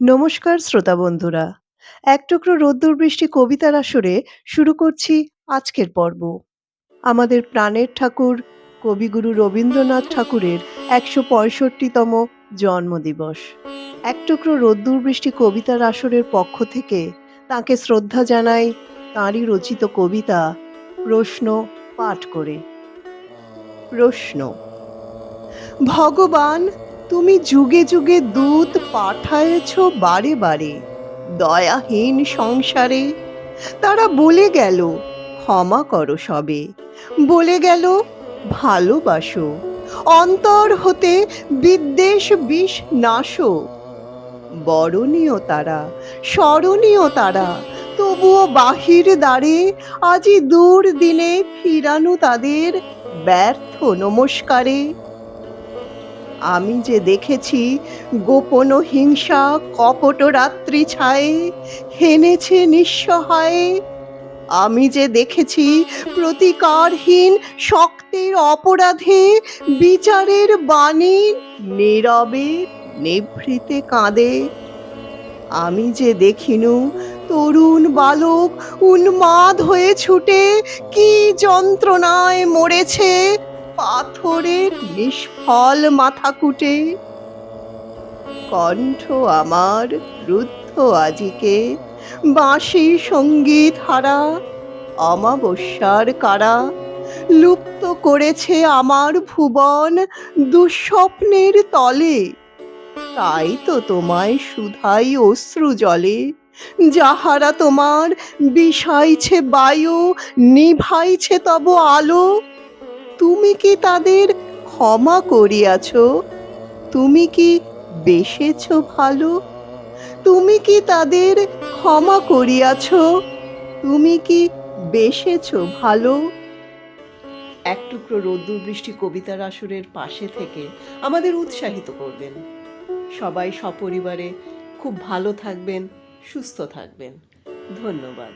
নমস্কার শ্রোতা বন্ধুরা। এক টুকরো রোদ্দুর বৃষ্টি কবিতার আসরে শুরু করছি আজকের পর্ব। আমাদের প্রাণের ঠাকুর কবিগুরু রবীন্দ্রনাথ ঠাকুরের ১৬৫তম জন্মদিবস। এক টুকরো রোদ্দুর বৃষ্টি কবিতার আসরের পক্ষ থেকে তাঁকে শ্রদ্ধা জানাই তাঁরই রচিত কবিতা প্রশ্ন পাঠ করে। প্রশ্ন: ভগবান, তুমি যুগে যুগে দূত পাঠায়েছ বারে বারে দয়াহীন সংসারে। তারা বলে গেল ক্ষমা করো সবে, বলে গেল ভালোবাসো, অন্তর হতে বিদ্বেষ বিষ নাশো। বরণীয় তারা, স্মরণীয় তারা, তবুও বাহির দ্বারে আজি দূর দিনে ফিরানো তাদের ব্যর্থ নমস্কারে। আমি যে দেখেছি গোপন হিংসা কপট রাত্রি ছায়ে হেনেছে নিঃসহায়ে। আমি যে দেখেছি প্রতিকারহীন শক্তের অপরাধে বিচারের বাণী নীরবে নিভৃতে কাঁদে। আমি যে দেখিনু তরুণ বালক উন্মাদ হয়ে ছুটে কি যন্ত্রণায় মরেছে পাথরের নিষ্ফল মাথাকুটে। কণ্ঠ আমার রুদ্ধ আজিকে বাঁশি সঙ্গীত হারা, অমাবস্যার কারা লুপ্ত করেছে আমার ভুবন দুঃস্বপ্নের তলে। তাই তো তোমায় শুধাই অশ্রু জলে, যাহারা তোমার বিষাইছে বায়ু, নিভাইছে তব আলো। তুমি কি তাদের ক্ষমা করিয়াছ? তুমি কি বেসেছ ভালো? তুমি কি তাদের ক্ষমা করিয়াছ? তুমি কি বেসেছ ভালো? এক টুকরো রোদ্দুর বৃষ্টি কবিতার আসরের পাশে থেকে আমাদের উৎসাহিত করবেন। সবাই সপরিবারে খুব ভালো থাকবেন, সুস্থ থাকবেন। ধন্যবাদ।